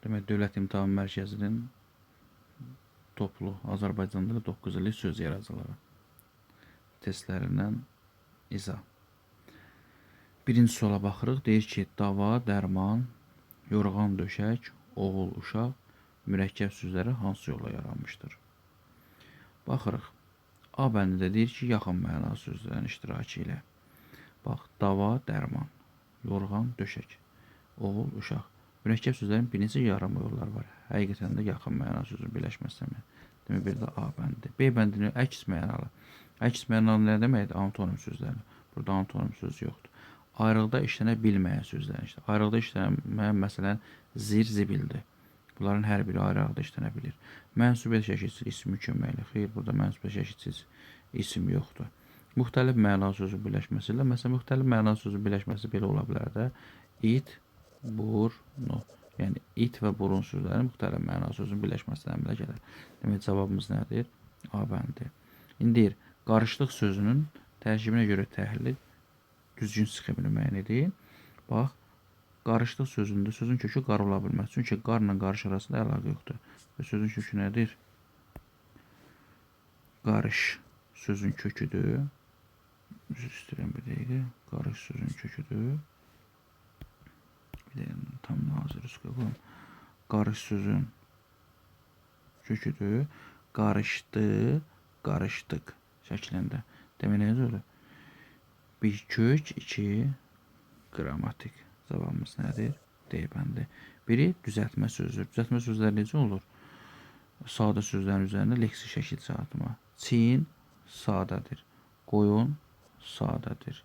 Demək, Dövlət İmtahan Mərkəzinin toplu Azərbaycanda 9 illik söz yaradıcıları testlərindən izah. Birinci suala baxırıq. Deyir ki, dava, dərman, yorğan, döşək, oğul, uşaq, mürəkkəb sözləri hansı yolla yaranmışdır? Baxırıq. A bəndində deyir ki, yaxın məna sözlərin iştirakı ilə. Bax, dava, dərman, yorğan, döşək, oğul, uşaq. Mürəkkəb sözlərin bir neçə yarama yolları var. Həqiqətən də yaxın məna sözün birləşməsindən. Demək, bir də A bəndi. B bəndini əks mənalı. Əks mənalı nə deməkdir? Antonim sözləri. Burada antonim söz yoxdur. Ayrıqda işlənə bilməyən sözlər. İşte ayrıqda işlənməyən məsələn zir, zibildir. Bunların hər biri ayrı-ayrı işlənə bilir. Mənsubiyyət şəkilsiz isim mükəmməli. Xeyr, burada mənsubiyyət şəkilsiz isim yoxdur. Müxtəlif məna sözü birləşməsi ilə, məsələn, müxtəlif məna sözü birləşməsi belə ola bilər də. İt, burnu. Yəni, it və burun sözləri müxtəlif məna sözün birləşməsindən əmələ gəlir. Demək, cavabımız nədir? A bəndi. İndi deyir, qarışlıq sözünün tərkibinə görə təhlil düzgün sxemini müəyyən edin. Bax, qarışlıq sözündə sözün kökü qar ola bilməz. Çünki qarla qarış arasında əlaqə yoxdur. Və sözün kökü nədir? Qarış sözün köküdür. Üzr istəyirəm bir dəqiqə. Qarış sözün köküdür. Bir dəqiqə, tam nazir üstə qoyum. Qarış sözün köküdür. Qarışdı, qarışdıq şəklində. Demək, nə olur? Bir kök, iki qrammatik. Cavabımız nədir? D bəndi. Biri düzəltmə sözüdür. Düzəltmə sözləri necə olur? Sadə sözlərin üzərində leksik şəkil çıxartma. Çin sadədir. Qoyun sadədir.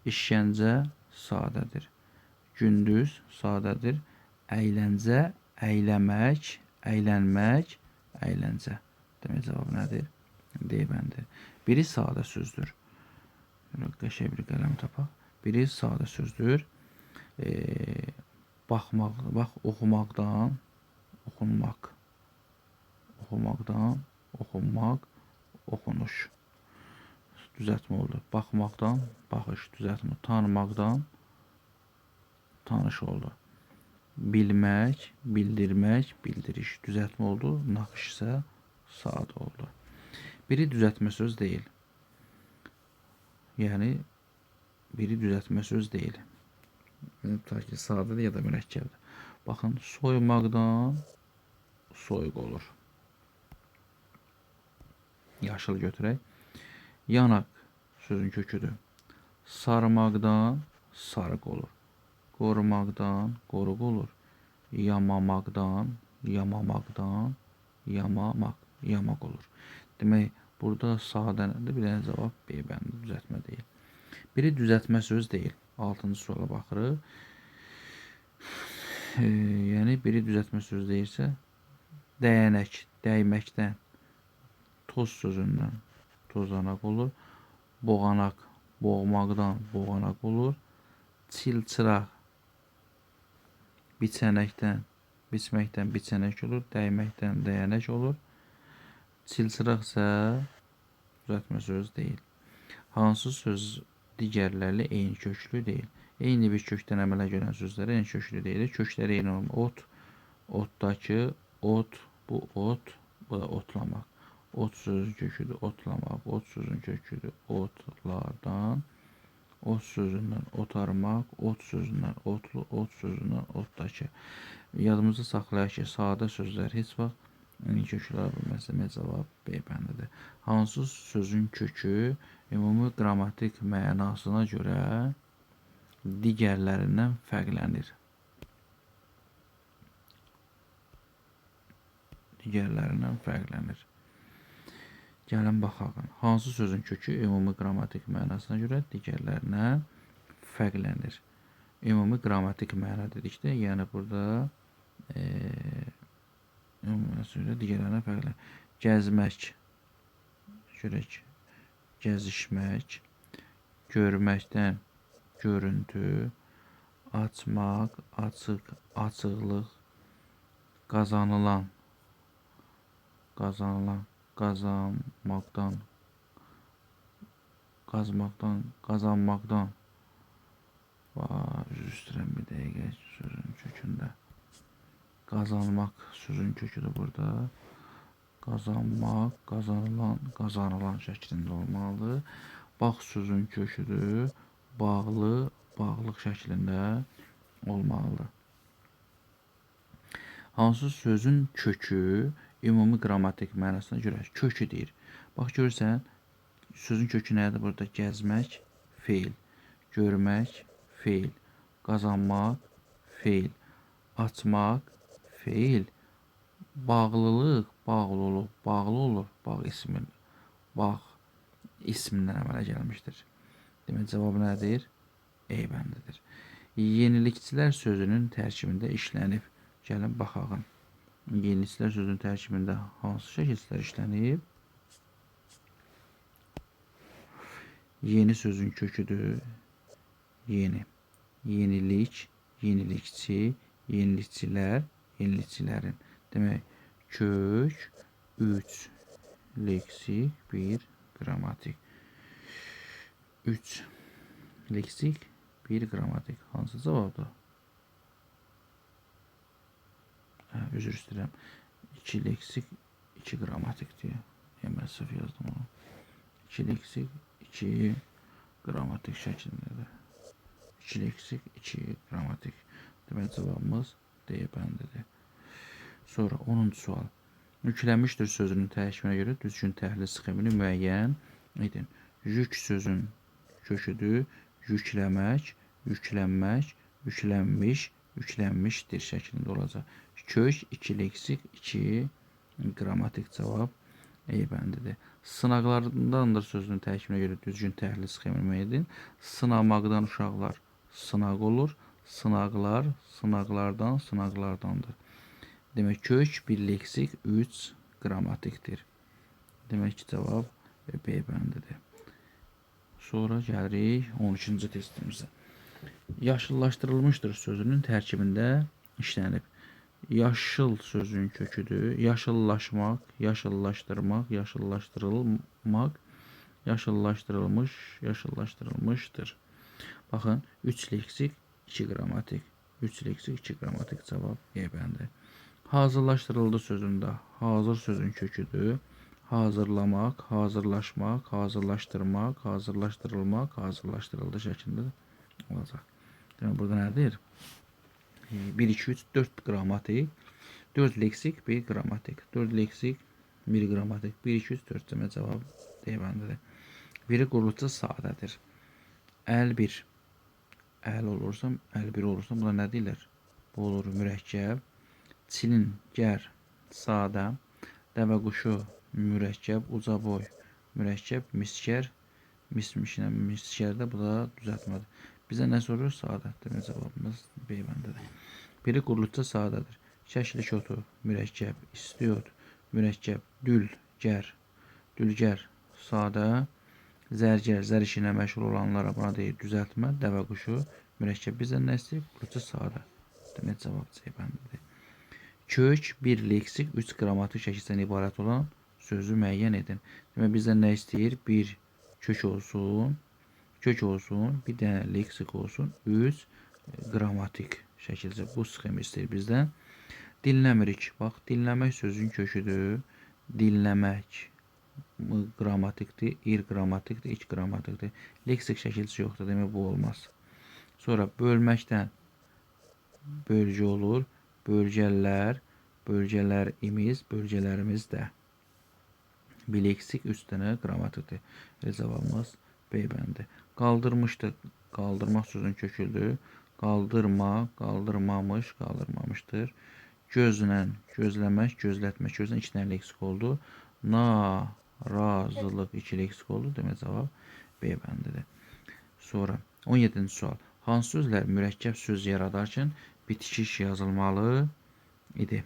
İşgəncə sadədir. Gündüz sadədir. Əyləncə, əyləmək, əylənmək, əyləncə. Demək, cavab nədir? D bəndi. Biri sadə sözdür. Qəşəng bir qələm tapaq. Biri sadə sözdür. Baxmaq, bax, oxumaqdan, oxunmaq. Oxumaqdan, oxunmaq, oxunuş. Düzəltmə oldu. Baxmaqdan, baxış, düzəltmə. Tanımaqdan, tanış oldu. Bilmək, bildirmək, bildiriş. Düzəltmə oldu. Naxış isə sadə oldu. Biri düzəltmə söz deyil. Yəni, biri düzəltmə söz deyil. Ta ki, sadədir ya da mürəkkəbdir. Baxın, soymaqdan soyuq olur. Yaşıl götürək. Yanaq sözün köküdür. Sarmaqdan sarıq olur. Qorumaqdan qoruq olur. Yamamaqdan, yamamaqdan, yamamaq, yamaq olur. Demək, burada sadə nədir? Bir dənə cavab B bəndi, düzəltmə deyil. Biri düzəltmə söz deyil. 6-cı suala baxırıq. Yəni, biri düzəltmə söz deyirsə, dəyənək, dəyməkdən, toz sözündən tozanaq olur. Boğanaq, boğmaqdan boğanaq olur. Çilçıraq, biçənəkdən, biçməkdən biçənək olur. Dəyməkdən dəyənək olur. Çilçıraq isə düzəltmə söz deyil. Hansı söz digərlərlə eyni köklü deyil? Eyni bir kökdən əmələ gələn sözlərə eyni köklü deyilir. Kökləri eyni olmalı. Ot, otdakı, ot, bu ot, bu da otlamaq. Ot sözün köküdür, otlamaq. Ot sözün köküdür, otlardan. Ot sözündən otarmaq, ot sözündən otlu, ot sözündən otdakı. Yadımızda saxlayaq ki, sadə sözlər heç vaxt eyni köklü ola bilməz. Cavab B bəndidir. Hansı sözün kökü ümumi qrammatik mənasına görə digərlərindən fərqlənir? Digərlərindən fərqlənir. Gəlin baxaq. Hansı sözün kökü ümumi qrammatik mənasına görə digərlərindən fərqlənir? Ümumi qrammatik məna dedikdə, yəni burada digərlərindən fərqlənir. Gəzmək, görək, gəzişmək, görməkdən görüntü, açmaq, açıq, açıqlıq, qazanılan, qazanılan, qazanmaqdan, qazmaqdan, qazanmaqdan. Üzr istəyirəm bir dəqiqə sözün kökündə. Qazanmaq sözün köküdür burada. Qazanmaq, qazanılan, qazanılan şəklində olmalıdır. Bax sözün köküdür. Bağlı, bağlıq şəklində olmalıdır. Hansı sözün kökü ümumi qrammatik mənasına görə kökü deyir. Bax görürsən, sözün kökü nədir burada? Gəzmək, feil. Görmək, feil. Qazanmaq, feil. Açmaq, feil. Bağlılıq, bağlı olur, bağlı olur. Bağ ismindən əmələ gəlmişdir. Demək, cavab nədir? E bəndidir. Yenilikçilər sözünün tərkibində işlənib. Gəlin, baxaq. Yenilikçilər sözünün tərkibində hansı şəkillər işlənib? Yeni sözün köküdür. Yeni. Yenilik, yenilikçi, yenilikçilər, yenilikçilərin. Demək, kök, 3 leksik, 1 qrammatik. 3 leksik, 1 qrammatik. Hansı cavabdır? Üzr istəyirəm. 2 leksik, 2 qrammatik deyə. Mən səhv yazdım onu. 2 leksik, 2 qrammatik şəklindədir. 2 leksik, 2 qrammatik. Demək, cavabımız D bəndidir. Sonra 10-cu sual. Yüklənmişdir sözünün tərkibinə görə düzgün təhlil sxemini müəyyən edin. Yük sözün köküdür. Yükləmək, yüklənmək, yüklənmiş, yüklənmişdir şəklində olacaq. Kök, 2 leksik, 2 qrammatik cavab E bəndidir. Sınaqlardandır sözünün tərkibinə görə düzgün təhlil sxemini müəyyən edin. Sınamaqdan uşaqlar sınaq olur. Sınaqlar, sınaqlardan, sınaqlardandır. Demək, kök, 1 leksik, 3 qrammatikdir. Demək ki, cavab B bəndidir. Sonra gəlirik 12-ci testimizə. Yaşıllaşdırılmışdır sözünün tərkibində işlənib. Yaşıl sözün köküdür. Yaşıllaşmaq, yaşıllaşdırmaq, yaşıllaşdırılmaq, yaşıllaşdırılmış, yaşıllaşdırılmışdır. Baxın, 3 leksik, 2 qrammatik. 3 leksik, 2 qrammatik cavab E bəndi. Hazırlaşdırıldı sözündə hazır sözün köküdür. Hazırlamaq, hazırlaşmaq, hazırlaşdırmaq, hazırlaşdırılmaq, hazırlaşdırıldı şəklində olacaq. Demək, burada nədir? 1, 2, 3, 4 qrammatik, 4 leksik, 1 qrammatik. 4 leksik, 1 qrammatik. 1, 2, 3, 4 demək cavab D bəndidir. Biri qurulucu sadədir. Əl 1. Əl olursa, əl 1 olursa, buna nə deyirlər? Bu olur mürəkkəb. Çilin, gər, sadə. Dəvə quşu, mürəkkəb, uca boy. Mürəkkəb, miskər, mismişinə, miskərdə bu da düzəltmədir. Bizə nə sorur? Sadə. Demək, cavabımız B bəndidir. Biri qurulucu sadədir. Şəkli kötü, mürəkkəb, istiot, mürəkkəb, dül, gər, dülgər, sadə. Zərgər, zər işinə məşğul olanlara buna deyir düzəltmə. Dəvə quşu, mürəkkəb. Bizə nə istəyir? Qurulucu sadə. Demək, cavab C bəndidir. Kök, 1 leksik, 3 qrammatik şəkildən ibarət olan sözü müəyyən edin. Demək, bizdən nə istəyir? 1 kök olsun, bir dənə leksik olsun, 3 qrammatik şəkildə bu sxemi istəyir bizdən. Dinləmirik. Bax, dinləmək sözün köküdür. Dinləmək qrammatikdir, 1 qrammatikdir, 2 qrammatikdir. Leksik şəkilçisi yoxdur, demək bu olmaz. Sonra bölməkdən bölgə olur. Bölgələr, bölgələrimiz, bölgələrimiz də. Bir leksik, 3 dənə qrammatikdir. Cavabımız B bəndi. Qaldırmışdır. Qaldırmaq sözün köküdür. Qaldırma, qaldırmamış, qaldırmamışdır. Gözlə, gözləmək, gözlətmək. Gözlə 2 dənə leksik oldu. Narazılıq 2 leksik oldu. Demək, cavab B bəndidir. Sonra 17-ci sual. Hansı sözlər mürəkkəb söz yaradarkən bitişik yazılmalı idi?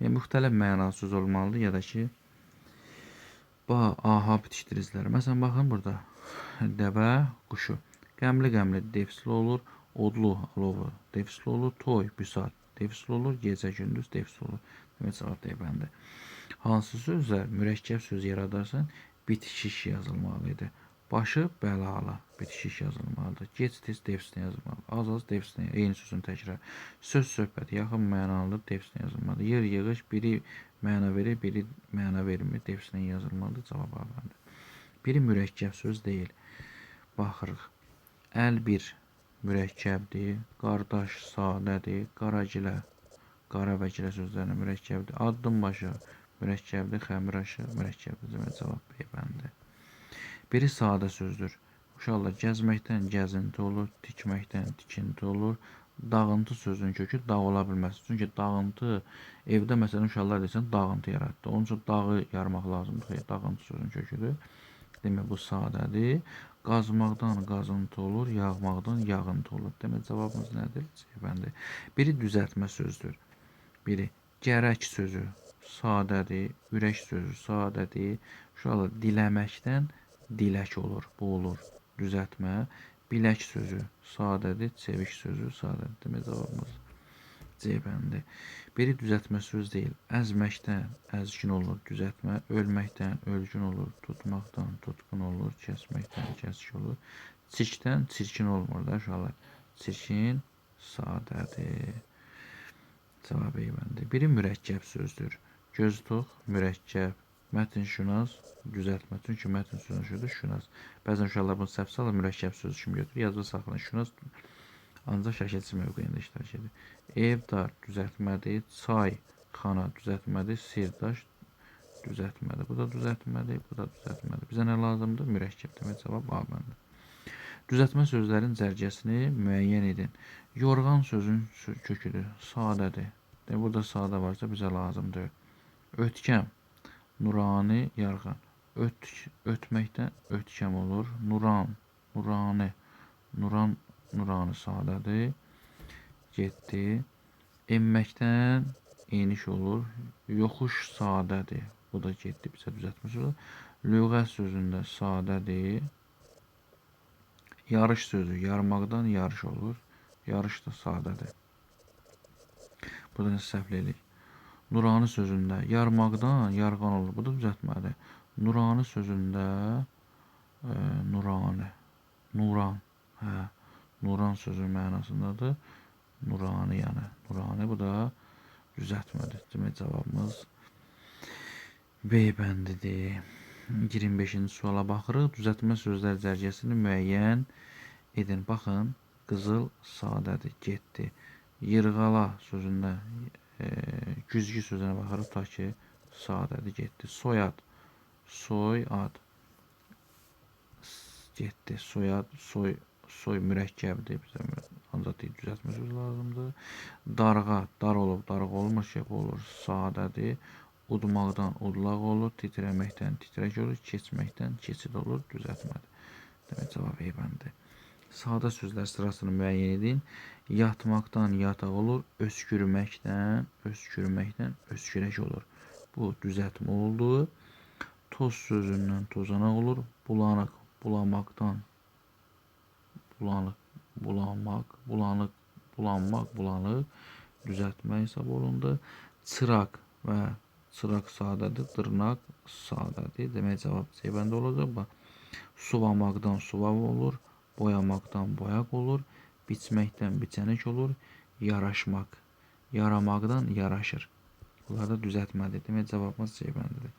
Yəni, müxtəlif mənalı söz olmalıdır ya da ki, aha bitişdiriciləri. Məsələn, baxın burada. Dəvə, quşu. Qəmli, qəmli defisli olur. Odlu, alovu defisli olur. Toy, büsat defisli olur. Gecə, gündüz defisli olur. Demək, cavab D bəndi. Hansı sözlər mürəkkəb söz yaradarsan bitişik yazılmalı idi? Başı bəlalı bitişik yazılmalıdır. Gec-tez defislə yazılmalıdır. Az-az defislə, eyni sözün təkrar. Söz-söhbət yaxın mənalıdır, defislə yazılmalıdır. Yer-yığış biri məna verir, biri məna vermir, defislə yazılmalıdır. Cavab A-dır. Biri mürəkkəb söz deyil. Baxırıq. Əl-bir mürəkkəbdir. Qardaş sadədir. Qaragilə, qara və gilə sözlərinə mürəkkəbdir. Addım başı mürəkkəbdir. Xəmiraşı mürəkkəbdir. Demək cavab B bəndi. Biri sadə sözdür. Uşaqlar gəzməkdən gəzinti olur, tikməkdən tikinti olur. Dağıntı sözünün kökü dağ ola bilməz. Çünki dağıntı evdə məsələn uşaqlar desən dağıntı yaratdı. Onun üçün dağı yarmaq lazımdır. Xeyr, dağıntı sözünün köküdür. Demək bu sadədir. Qazmaqdan qazıntı olur, yağmaqdan yağıntı olur. Demək cavabımız nədir? C bəndi. Biri düzəltmə sözdür. Biri gərək sözü sadədir, ürək sözü sadədir. Uşaqlar diləməkdən dilək olur, bu olur. Düzəltmə. Bilək sözü sadədir, çevik sözü sadədir. Demək cavabımız C bəndi. Biri düzəltmə söz deyil. Əzməkdən əzgin olur, düzəltmə. Ölməkdən ölgün olur, tutmaqdan tutqun olur, kəsməkdən kəskin olur. Çirkdən çirkin olmur da uşaqlar. Çirkin sadədir. Cavab E bəndi. Biri mürəkkəb sözdür. Göz tox, mürəkkəb. Mətinşünas düzəltmə. Çünki mətin sözünün şünas. Bəzən uşaqlar bunu səhv salır, mürəkkəb sözü kimi götürür. Yazıda saxlanır. Şünas ancaq şəkilçi mövqeyində iştirak edir. Ev, dar düzəltmədir. Çay, xana düzəltmədir. Sirdaş düzəltmədir. Bu da düzəltmədir, bu da düzəltmədir. Bizə nə lazımdır? Mürəkkəb. Demək cavab A bəndi. Düzəltmə sözlərin cərgəsini müəyyən edin. Yorğan sözün köküdür. Sadədir. Burada sadə varsa bizə lazımdır. Ötkəm. Nurani, yarğan. Ötməkdən ötkəm olur. Nuran, nurani. Nuran, nurani sadədir. Getdi. Enməkdən eniş olur. Yoxuş sadədir. Bu da getdi. Bizə düzəltmə sözü. Lüğət sözündə sadədir. Yarış sözü yarmaqdan yarış olur. Yarış da sadədir. Burada səhvləlik. Nurani sözündə yarmaqdan yarğan olur. Bu da düzəltmədir. Nurani sözündə nurani, nuran, hə, nuran sözü mənasındadır. Nurani yəni, nurani bu da düzəltmədir. Demək cavabımız B bəndidir. 25-ci suala baxırıq. Düzəltmə sözlər cərgəsini müəyyən edin. Baxın, qızıl sadədir, getdi. Yırğala sözündə güzgü sözünə baxırıq, ta ki sadədir, getdi. Soyad, soyad, getdi. Soyad, soy mürəkkəbdir. Bizə ancaq düzəltmə sözü lazımdır. Darğa, dar olub, darğa olmur, şey olur, sadədir. Udmaqdan udlaq olur, titrəməkdən titrək olur, keçməkdən keçid olur, düzəltmədir. Demək cavab E bəndi. Sadə sözlər sırasını müəyyən edin. Yatmaqdan yataq olur, öskürməkdən öskürək olur. Bu düzəltmə oldu. Toz sözündən tozanaq olur. Bulanıq, bulamaqdan bulanıq, bulamaq, bulanıq, bulanmaq, bulanıq düzəltmə hesab olundu. Çıraq və çıraq sadədir, dırnaq sadədir. Demək cavab C bəndə olacaq. Suvamaqdan suvav olur. Boyamaqdan boyaq olur, biçməkdən biçənik olur, yaraşmaq, yaramaqdan yaraşır. Bunlar da düzəltmədir. Demək cavabımız C bəndidir.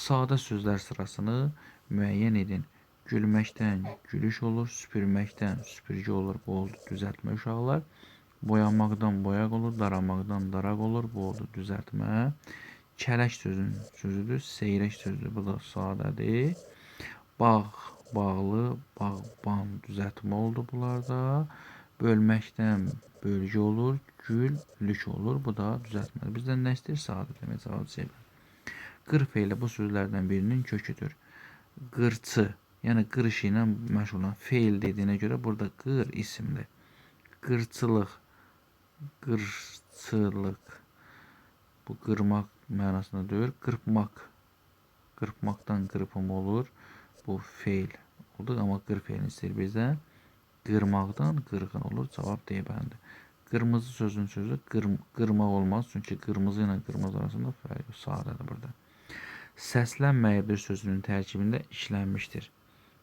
Sadə sözlər sırasını müəyyən edin. Gülməkdən gülüş olur, süpürməkdən süpürgü olur. Bu oldu düzəltmə uşaqlar. Boyamaqdan boyaq olur, daramaqdan daraq olur. Bu oldu düzəltmə. Kələk sözünün sözüdür, seyrək sözdür. Bu da sadədir. Bağ, bağlı, bağban düzəltmə oldu bunlarda. Bölməkdən bölgü olur, gül, lük olur. Bu da düzəltmədir. Bizdən nə istəyir? Sadə demək cavab C. Qır feili bu sözlərdən birinin köküdür. Qırçı, yəni qır işi ilə məşğul olan feil dediyinə görə burada qır isimdir. Qırçılıq, qırçılıq. Bu qırmaq mənasında deyil, qırpmaq. Qırpmaqdan qırpım olur. Bu feil oldu, amma qır feilini istəyir bizdən. Qırmaqdan qırğın olur. Cavab D bəndi. Qırmızı sözün sözü qırmaq olmaz. Çünki qırmızı ilə qırmızı arasında sadədir burada. Səslənməyədir sözünün tərkibində işlənmişdir.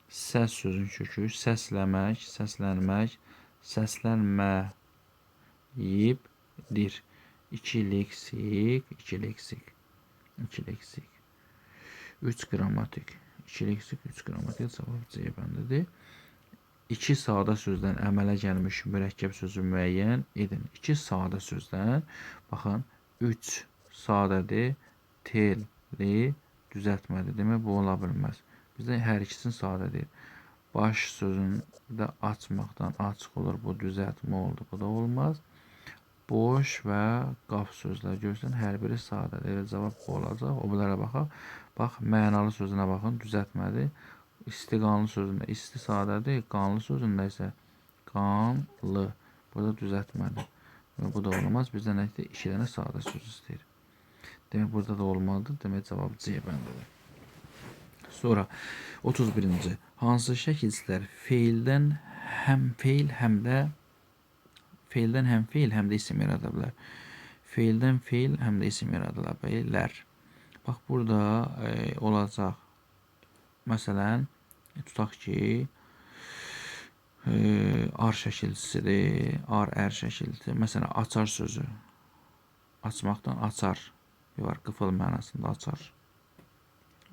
Səs sözün kökü səsləmək, səslənmək, səslənməyibdir. 2 leksik, 2 leksik, 2 leksik. 3 qrammatik, 2 leksik, 3 qrammatik cavab C bəndidir. 2 sadə sözdən əmələ gəlmiş mürəkkəb sözü müəyyən edin. 2 sadə sözdən, baxın, 3 sadədir, telli düzəltmədir. Demək, bu ola bilməz. Bizdə hər ikisini sadə deyil. Baş sözündə açmaqdan açıq olur, bu düzəltmə oldu, bu da olmaz. Boş və qaf sözlər görürsən, hər biri sadədir. Cavab bu olacaq. O bilərə baxaq. Bax, mənalı sözünə baxın, düzəltmədir. İsti qanlı sözündə isti sadədir, qanlı sözündə isə qanlı. Burada düzəltmədir. Bu da olmaz. Bizdə nə istəyir? 2 dənə sadə söz istəyir. Demək, burada da olmalıdır. Demək, cavab C bəndidir. Sonra 31-ci. Hansı şəkilçilər feildən həm feil, həm də isim yarada bilər. Feildən feil, həm də isim yarada bilər. Bax, burada olacaq. Məsələn, tutaq ki, ar şəkilçisidir, ar şəkilçisidir. Məsələn, açar sözü. Açmaqdan açar. Var, qıfıl mənasında açar.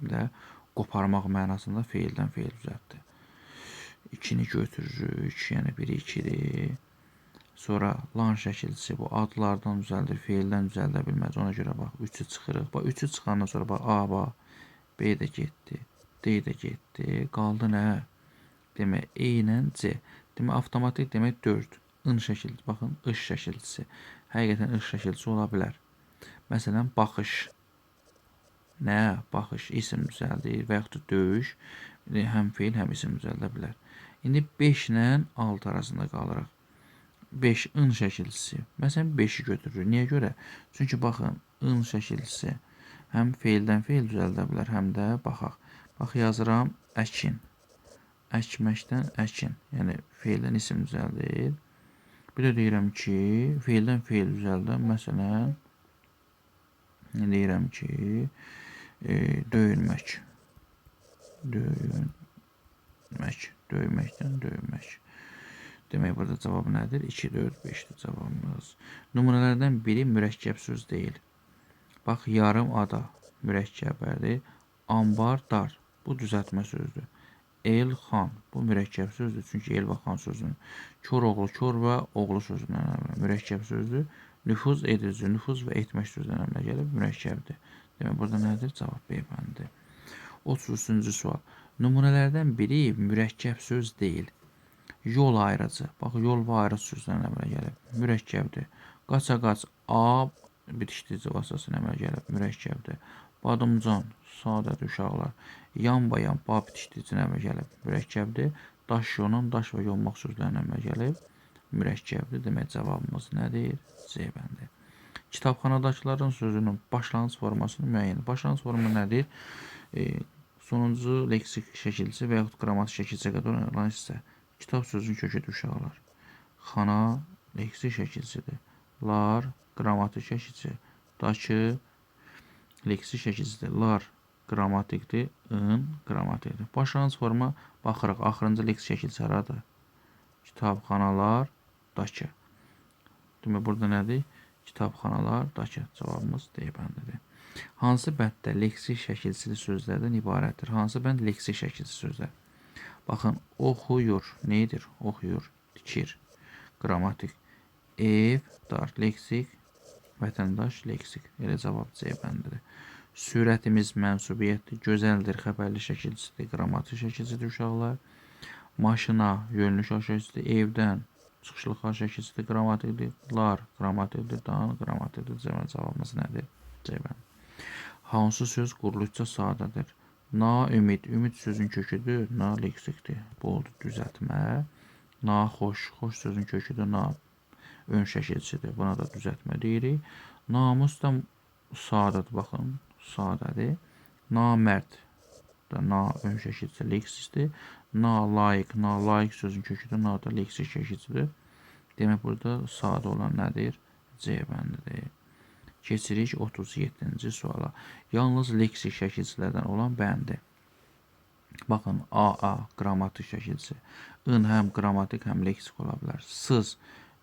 Bir də qoparmaq mənasında feildən feil düzəltdi. 2-ni götürürük, yəni 1-i 2-dir. Sonra lan şəkilçisi bu adlardan düzəldir, feildən düzəldə bilməz. Ona görə bax 3-ü çıxırıq. Bax 3-ü çıxandan sonra bax A, bax B də getdi, D də getdi. Qaldı nə? Demək E ilə C. Demək avtomatik demək 4. In şəkilçisi, baxın, ış şəkilçisi. Həqiqətən ış şəkilçisi ola bilər. Məsələn, baxış. Nə? Baxış isim düzəldir və yaxud da döyüş həm feil, həm isim düzəldə bilər. İndi 5 ilə 6 arasında qalırıq. 5 in şəkilçisi. Məsələn, 5-i götürürük. Niyə görə? Çünki baxın, in şəkilçisi həm feildən feil düzəldə bilər, həm də baxaq. Bax, yazıram əkin. Əkməkdən əkin. Yəni, feildən isim düzəldir. Bir də deyirəm ki, feildən feil düzəldən, məsələn, deyirəm ki, döyünmək. Döyməkdən döymək. Demək, burada cavab nədir? 2, 4, 5-dir cavabımız. Nümunələrdən biri mürəkkəb söz deyil. Bax, yarım ada mürəkkəbədir. Ambar, dar. Bu düzəltmə sözdür. El-xan. Bu mürəkkəb sözdür. Çünki el və xan sözünün. Koroğlu, kor və oğlu sözündən əmələ mürəkkəb sözdür. Nüfuz edici, nüfuz və etmək sözündən əmələ gəlib mürəkkəbdir. Demək, burada nədir? Cavab B bəndidir. 33-cü sual. Nümunələrdən biri mürəkkəb söz deyil. Yol ayrıcı. Bax, yol və ayrıcı sözündən əmələ gəlib. Mürəkkəbdir. Qaça-qaç, A bitişdirici vasitəsindən əmələ gəlib. Mürəkkəbdir. Badımcan, sadədir uşaqlar. Yan-bayan, ba bitişdiricindən əmələ gəlib. Mürəkkəbdir. Daş yonun, daş və yonmaq sözlərindən əmələ gəlib. Mürəkkəbdir. Demək, cavabımız nədir? C bəndi. Kitabxanadakıların sözünün başlanğıc formasını müəyyən. Başlanğıc forma nədir? Sonuncu leksik şəkilçisi və yaxud qrammatik şəkilçiyə qədər olan hissə. Kitab sözünün köküdür uşaqlar. Xana leksik şəkilçisidir. Lar qrammatik şəkilçisi. Dakı leksik şəkilçisidir. Lar qrammatikdir. In qrammatikdir. Başlanğıc forma baxırıq. Axırıncı leksik şəkilçisi haradır? Kitabxanalar, dakı. Demək, burada nədir? Kitabxanalar, dakı. Cavabımız D bəndidir. Hansı bənddə leksik şəkilçili sözlərdən ibarətdir? Hansı bənd leksik şəkilçili sözlər? Baxın, oxuyur. Neydir? Oxuyur. Tikir. Qrammatik. Ev, dar, leksik. Vətəndaş, leksik. Elə cavab C bəndidir. Sürətimiz mənsubiyyətdir. Gözəldir, xəbərli şəkilçisidir. Qrammatik şəkilçisidir uşaqlar. Maşına, yönlü şəkilçisidir. Evdən, çıxışlı xal şəkilçisidir. Qrammatikdir. Lar, qrammatikdir. Dan, qrammatikdir. Cavabımız nədir? C bəndidir. Hansı söz quruluşca sadədir? Na-ümid. Ümid sözün köküdür. Na leksikdir. Bu oldu düzəltmə. Na-xoş. Xoş sözün köküdür. Na ön şəkilçisidir. Buna da düzəltmə deyirik. Namus da sadədir. Baxın. Sadədir. Namərd. Na ön şəkilçisi leksikdir. Na-layiq. Na-layiq sözün köküdür. Na da leksik şəkilçisidir. Demək, burada sadə olan nədir? C bəndidir. Keçirik 37-ci suala. Yalnız leksik şəkilçilərdən olan bəndi. Baxın, AA qrammatik şəkilçisi. In həm qrammatik, həm leksik ola bilər. Sız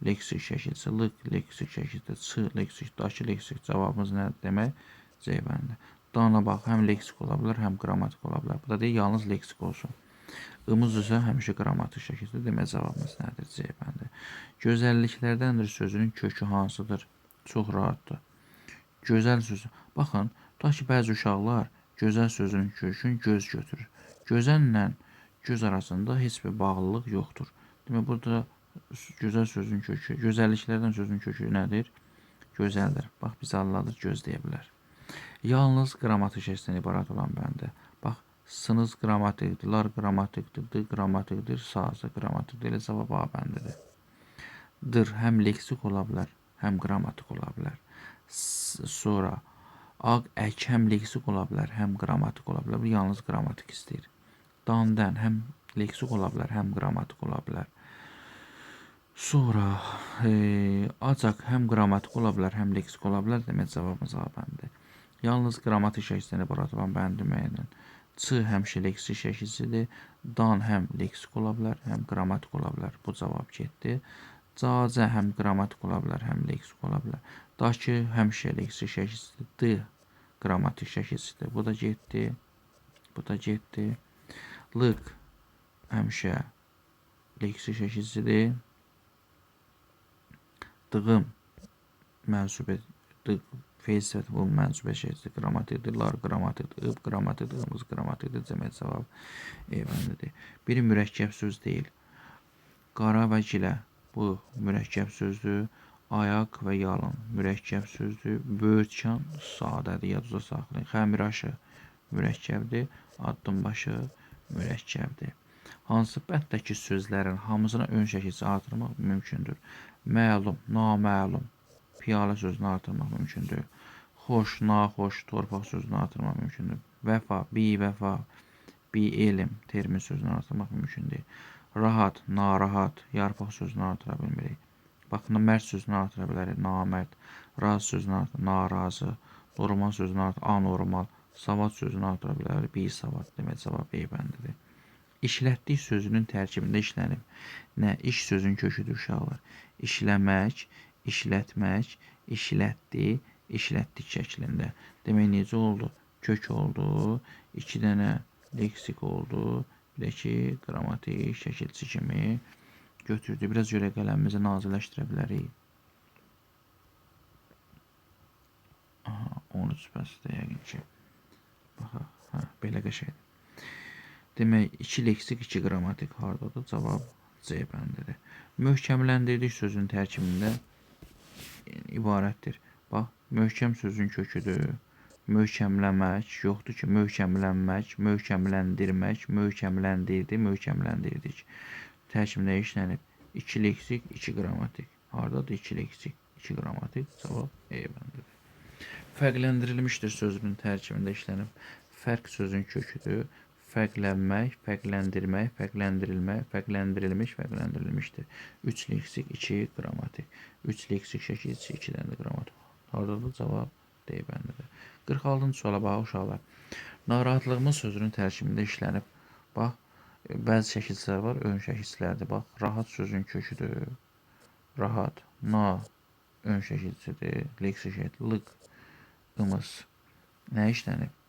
leksik şəkilçisi, lıq leksik şəkilçisi, ç leksik, daşı leksik. Cavabımız nə demək? C bəndi. Dana bax, həm leksik ola bilər, həm qrammatik ola bilər. Bu da deyil, yalnız leksik olsun. Imız isə həmişə qrammatik şəkildə. Demək cavabımız nədir? C bəndi. Gözəlliklərdəndir sözünün kökü hansıdır? Çox rahatdır. Gözəl sözü. Baxın, tutaq ki, bəzi uşaqlar gözəl sözünün kökünü göz götürür. Gözəllə göz arasında heç bir bağlılıq yoxdur. Demək, burada gözəl sözün kökü, gözəlliklərdən sözün kökü nədir? Gözəldir. Bax, biz Allah'dır göz deyə bilər. Yalnız qrammatik şəkildən ibarət olan bəndə. Bax, sınız qrammatikdir, lar qrammatikdir, d qrammatikdir, sazı qrammatikdir. Elə cavab A bəndidir. Dır həm leksik ola bilər, həm qrammatik ola bilər. Sonra aq ək həm leksik ola bilər, həm qrammatik ola bilər. Bu yalnız qrammatik istəyir. Dandan həm leksik ola bilər, həm qrammatik ola bilər. Sonra acaq həm qrammatik ola bilər, həm leksik ola bilər. Demək cavabımız A bəndi. Yalnız qrammatik şəkildən ibarət olan bənd deməklə. Ç həmişə leksik şəkilçisidir. Dan həm leksik ola bilər, həm qrammatik ola bilər. Bu cavab getdi. Cacə həm qrammatik ola bilər, həm leksik ola bilər. Daşı həmişə leksik şəkilçisidir. D qrammatik şəkilçisidir. Bu da getdi. Bu da getdi. Lıq həmişə leksik şəkilçisidir. Dığım mənsubə feil sifəti bu mənsubə şəkilçisidir. Qrammatikdir. Lar qrammatikdir. Ib qrammatikdir. Imız qrammatikdir. Demək cavab E bəndidir. Biri mürəkkəb söz deyil. Qara və gilə. Bu mürəkkəb sözdür. Ayaq və yalın mürəkkəb sözdür. Böyürtkən sadədir, yadınızda saxlayın. Xəmiraşı mürəkkəbdir. Addımbaşı mürəkkəbdir. Hansı bəndəki sözlərin hamısına ön şəkilçisi artırmaq mümkündür? Məlum, naməlum, piyalə sözünü artırmaq mümkündür. Xoş, naxoş, torpaq sözünü artırmaq mümkündür. Vəfa, bivəfa, bielm termin sözünü artırmaq mümkündür. Rahat, narahat, yarpaq sözünü artıra bilmirik. Baxın, mərd sözünü artıra bilərik, namərd. Raz sözünü artıra, narazı. Normal sözünü artıra, anormal. Savad sözünü artıra bilərik, bisavad. Demək, cavab B bəndidir. İşlətdik sözünün tərkibində işlənib. Nə? İş sözün köküdür uşaqlar. İşləmək, işlətmək, işlətdi, işlətdik şəklində. Demək, necə oldu? Kök oldu, 2 dənə leksik oldu. Bir də ki, qrammatik şəkilçi kimi götürdü. Biraz görə qələmimizi nazirləşdirə bilərik. Aha, 13 bəsdir yəqin ki. Baxaq, belə qəşəkdir. Demək, 2 leksik, 2 qrammatik hardadır? Cavab C bəndidir. Möhkəmləndirdik sözün tərkibində ibarətdir. Bax, möhkəm sözün köküdür. Möhkəmləmək yoxdur ki, möhkəmlənmək, möhkəmləndirmək, möhkəmləndirdi, möhkəmləndirdik. Tərkibində işlənib 2 leksik, 2 qrammatik. Hardadır 2 leksik, 2 qrammatik? Cavab E bəndidir. Fərqləndirilmişdir sözünün tərkibində işlənib. Fərq sözün köküdür. Fərqlənmək, fərqləndirmək, fərqləndirilmək, fərqləndirilmiş, fərqləndirilmişdir. 3 leksik, 2 qrammatik. 3 leksik şəkilçisi, 2 dənə də qrammatik. Hardadır? Cavab D bəndidir. 46-cı suala bax uşaqlar. Narahatlığımız sözünün tərkibində işlənib. Bax, bəzi şəkilçilər var, ön şəkilçilərdir. Bax, rahat sözün köküdür. Rahat, na ön şəkilçisidir. Leksik şəkil, lıq, ımız. Nə işlənib?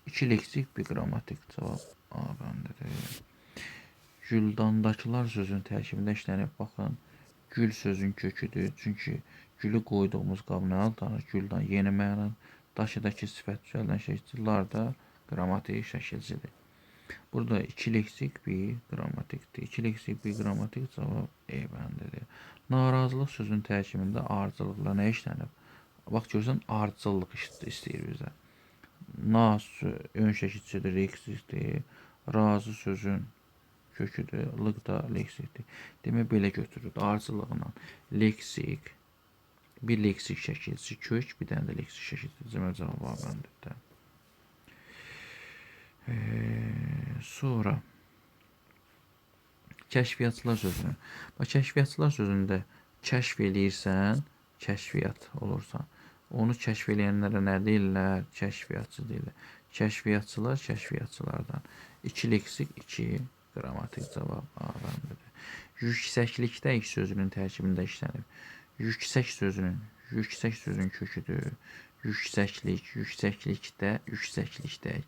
2 leksik, 1 qrammatik. Cavab A bəndidir. Güldandakılar sözün tərkibində işlənib. Baxın, gül sözün köküdür. Çünki gülü qoyduğumuz qab nə aldanır? Güldan yeni məna. Daşıdakı sifət düzəldən şəkillər də qrammatik şəkilcidir. Burada 2 leksik, 1 qrammatikdir. 2 leksik, 1 qrammatik. Cavab E bəndidir. Narazılıq sözün tərkibində ardıcıllıqla nə işlənib? Bax, görürsən, ardıcıllıq istəyir bizə. Nas ön şəkilçisidir, leksikdir. Razı sözün köküdür, lıq da leksikdir. Demək, belə götürürük. Ardıcıllığından leksik, bir leksik şəkilçisi kök, bir dənə də leksik şəkilçisi. Demək, cavab A bəndidir. Sonra kəşfiyyatçılar sözünü. Bax, kəşfiyyatçılar sözündə kəşf eləyirsən, kəşfiyyat olursan. Onu kəşf eləyənlərə nə deyirlər? Kəşfiyyatçı deyirlər. Kəşfiyyatçılar kəşfiyyatçılardan. 2 leksik, 2 qrammatik cavab A bəndidir. Yüksəklikdə ilk sözünün tərkibində işlənib. Yüksək sözünün köküdür. Yüksəklik, yüksəklikdə, yüksəklikdə.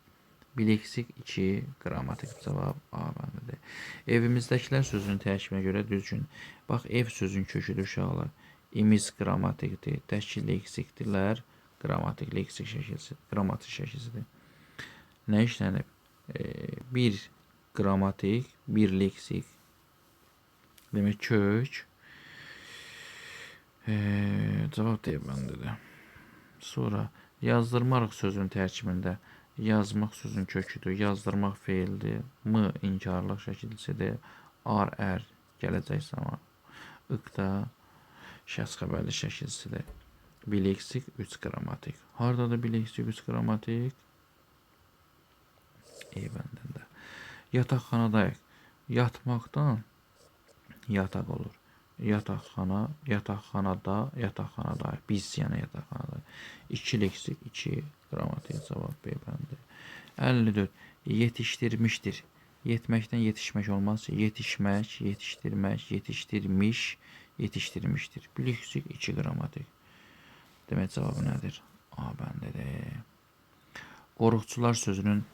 Bileksik 2 qrammatik cavab A bəndidir. Evimizdəkilər sözünün tərkibinə görə düzgün. Bax, ev sözünün köküdür uşaqlar. İmiz qrammatikdir, təkil leksikdirlər, qrammatik şəkilsidir. Nə işlənib? Bir qrammatik, bir leksik. Demək kök. Cavab D bəndidir. Sonra yazdırmarıq sözünün tərkibində. Yazmaq sözün köküdür, yazdırmaq feildir. M inkarlıq şəkilçisidir. R gələcək zaman. İqda şəxs xəbərli şəkilçisidir. Bileksik 3 qrammatik. Hardadır bileksik 3 qrammatik? E bəndində. Yataqxanadayıq. Yatmaqdan yataq olur. Yataqxana, yataqxanada, yataqxanadayıq. Biz yəni yataqxanadayıq. 2 leksik, 2 qrammatik cavab B bəndi. 54. Yetişdirmişdir. Yetməkdən yetişmək olmaz. Yetişmək, yetişdirmək, yetişdirmiş, yetişdirmişdir. Bileksik 2 qrammatik. Demək cavabı nədir? A bəndidir. Qoruqçular sözünün